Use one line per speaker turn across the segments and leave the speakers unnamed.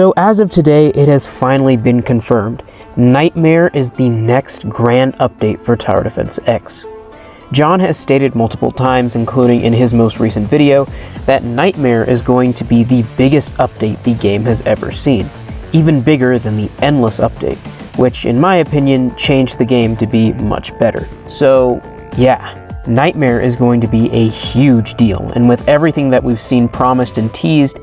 So as of today, it has finally been confirmed. Nightmare is the next grand update for Tower Defense X. John has stated multiple times, including in his most recent video, that Nightmare is going to be the biggest update the game has ever seen, even bigger than the Endless update, which in my opinion changed the game to be much better. So yeah, Nightmare is going to be a huge deal, and with everything that we've seen promised and teased,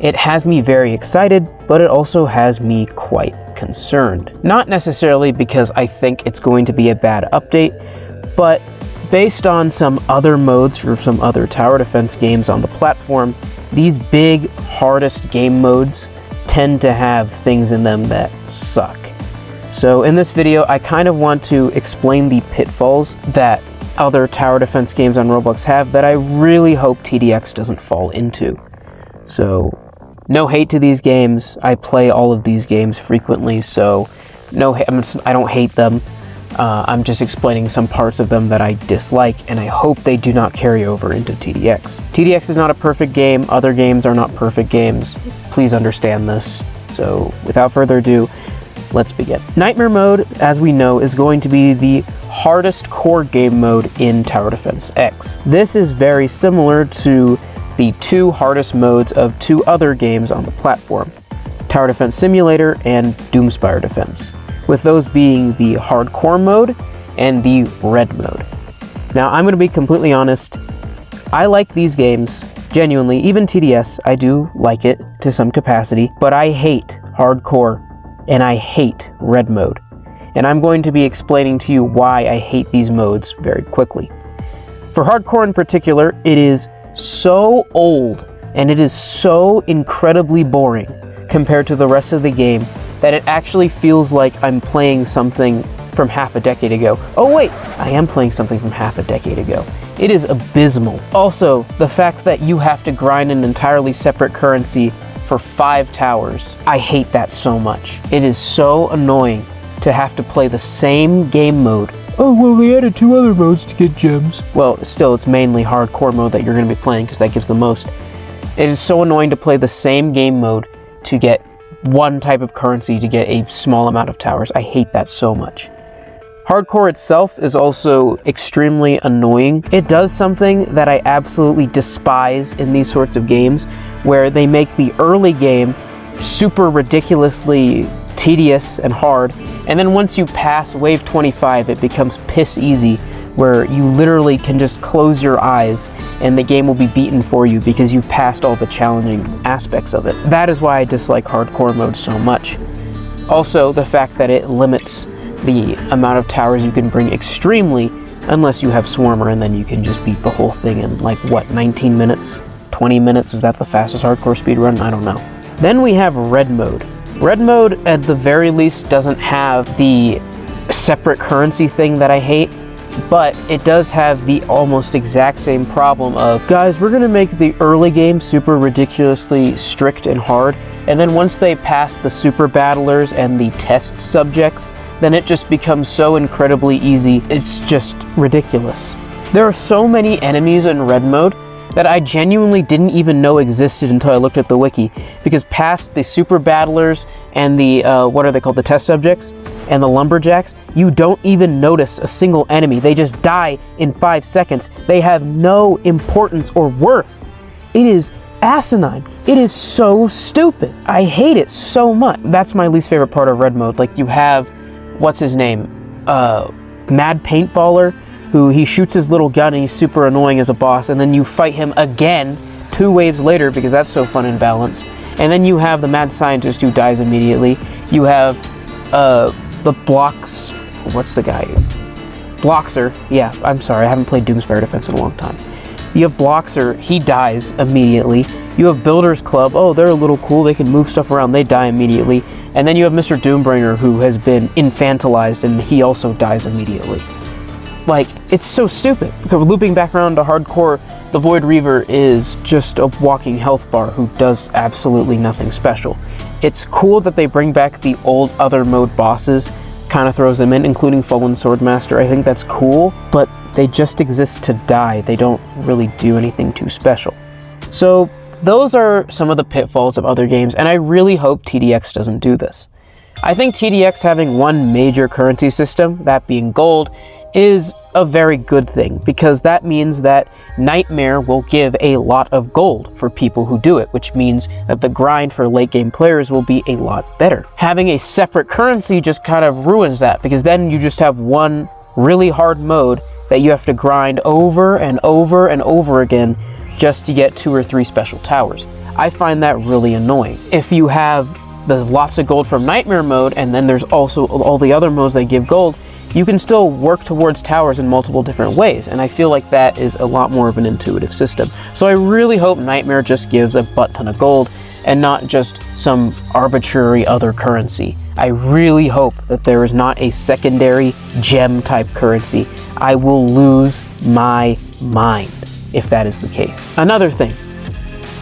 it has me very excited, but it also has me quite concerned. Not necessarily because I think it's going to be a bad update, but based on some other modes for some other tower defense games on the platform, these big, hardest game modes tend to have things in them that suck. So in this video, I kind of want to explain the pitfalls that other tower defense games on Roblox have that I really hope TDX doesn't fall into. So, no hate to these games. I play all of these games frequently, so I don't hate them. I'm just explaining some parts of them that I dislike, and I hope they do not carry over into TDX. TDX is not a perfect game. Other games are not perfect games. Please understand this. So, without further ado, let's begin. Nightmare mode, as we know, is going to be the hardest core game mode in Tower Defense X. This is very similar to the two hardest modes of two other games on the platform, Tower Defense Simulator and Doomspire Defense, with those being the hardcore mode and the red mode. Now, I'm going to be completely honest, I like these games, genuinely, even TDS, I do like it to some capacity, but I hate hardcore and I hate red mode. And I'm going to be explaining to you why I hate these modes very quickly. For hardcore in particular, it is so old and it is so incredibly boring compared to the rest of the game that it actually feels like I'm playing something from half a decade ago. Oh wait, I am playing something from half a decade ago. It is abysmal. Also, the fact that you have to grind an entirely separate currency for 5 towers, I hate that so much. It is so annoying to have to play the same game mode. Oh, well, they added 2 other modes to get gems. Well, still, it's mainly hardcore mode that you're going to be playing because that gives the most. It is so annoying to play the same game mode to get one type of currency to get a small amount of towers. I hate that so much. Hardcore itself is also extremely annoying. It does something that I absolutely despise in these sorts of games, where they make the early game super ridiculously tedious and hard, and then once you pass wave 25, it becomes piss easy, where you literally can just close your eyes and the game will be beaten for you because you've passed all the challenging aspects of it. That is why I dislike hardcore mode so much. Also, the fact that it limits the amount of towers you can bring extremely, unless you have Swarmer, and then you can just beat the whole thing in, like, what, 19 minutes? 20 minutes? Is that the fastest hardcore speedrun? I don't know. Then we have red mode. Red mode, at the very least, doesn't have the separate currency thing that I hate, but it does have the almost exact same problem of, guys, we're going to make the early game super ridiculously strict and hard, and then once they pass the super battlers and the test subjects, then it just becomes so incredibly easy, it's just ridiculous. There are so many enemies in red mode that I genuinely didn't even know existed until I looked at the wiki, because past the super battlers and the, what are they called, the test subjects, and the lumberjacks, you don't even notice a single enemy. They just die in 5 seconds. They have no importance or worth. It is asinine. It is so stupid. I hate it so much. That's my least favorite part of red mode. Like, you have, what's his name? Mad Paintballer, who he shoots his little gun and he's super annoying as a boss, and then you fight him again 2 waves later because that's so fun and balanced. And then you have the mad scientist who dies immediately. You have the blocks, what's the guy? Bloxer, yeah, I'm sorry, I haven't played Doomspire Defense in a long time. You have Bloxer, he dies immediately. You have Builders Club, oh, they're a little cool, they can move stuff around, they die immediately. And then you have Mr. Doombringer, who has been infantilized, and he also dies immediately. Like, it's so stupid. Because looping back around to hardcore, the Void Reaver is just a walking health bar who does absolutely nothing special. It's cool that they bring back the old other mode bosses, kind of throws them in, including Fallen Swordmaster. I think that's cool, but they just exist to die. They don't really do anything too special. So Those are some of the pitfalls of other games, and I really hope TDX doesn't do this. I think TDX having one major currency system, that being gold, is a very good thing, because that means that Nightmare will give a lot of gold for people who do it, which means that the grind for late game players will be a lot better. Having a separate currency just kind of ruins that, because then you just have one really hard mode that you have to grind over and over and over again just to get 2 or 3 special towers. I find that really annoying. If you have the lots of gold from Nightmare mode, and then there's also all the other modes that give gold, you can still work towards towers in multiple different ways, and I feel like that is a lot more of an intuitive system. So I really hope Nightmare just gives a butt ton of gold, and not just some arbitrary other currency. I really hope that there is not a secondary gem type currency. I will lose my mind if that is the case. Another thing,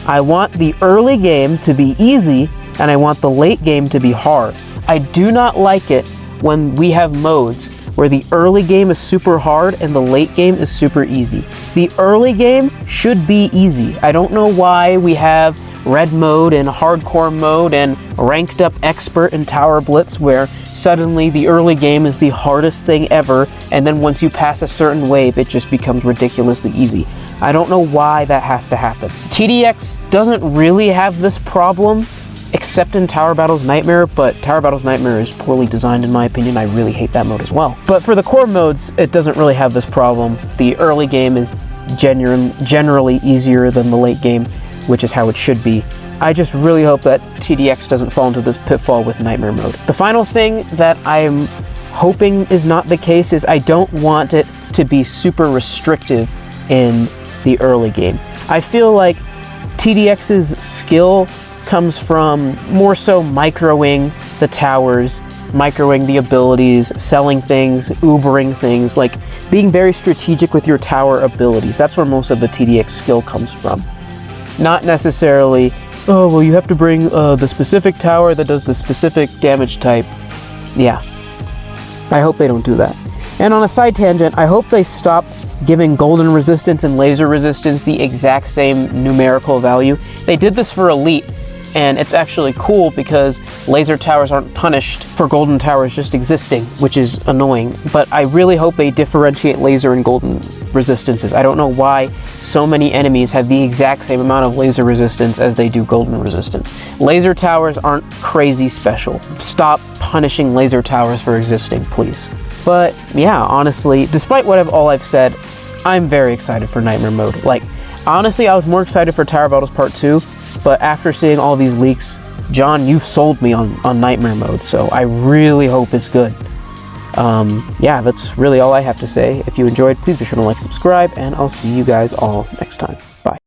I want the early game to be easy, and I want the late game to be hard. I do not like it when we have modes where the early game is super hard and the late game is super easy. The early game should be easy. I don't know why we have red mode and hardcore mode and ranked up expert and tower blitz, where suddenly the early game is the hardest thing ever, and then once you pass a certain wave it just becomes ridiculously easy. I don't know why that has to happen. TDX doesn't really have this problem, except in Tower Battles Nightmare, but Tower Battles Nightmare is poorly designed in my opinion. I really hate that mode as well. But for the core modes, it doesn't really have this problem. The early game is generally easier than the late game, which is how it should be. I just really hope that TDX doesn't fall into this pitfall with Nightmare mode. The final thing that I'm hoping is not the case is I don't want it to be super restrictive in the early game. I feel like TDX's skill comes from more so microing the towers, microing the abilities, selling things, Ubering things, like being very strategic with your tower abilities. That's where most of the TDX skill comes from. Not necessarily, oh, well, you have to bring the specific tower that does the specific damage type. Yeah, I hope they don't do that. And on a side tangent, I hope they stop giving golden resistance and laser resistance the exact same numerical value. They did this for Elite, and it's actually cool because laser towers aren't punished for golden towers just existing, which is annoying. But I really hope they differentiate laser and golden resistances. I don't know why so many enemies have the exact same amount of laser resistance as they do golden resistance. Laser towers aren't crazy special. Stop punishing laser towers for existing, please. But yeah, honestly, despite all I've said, I'm very excited for Nightmare mode. Like, honestly, I was more excited for Tower Battles Part 2, but after seeing all these leaks, John, you've sold me on Nightmare mode, so I really hope it's good. Yeah, that's really all I have to say. If you enjoyed, please be sure to like, subscribe, and I'll see you guys all next time. Bye.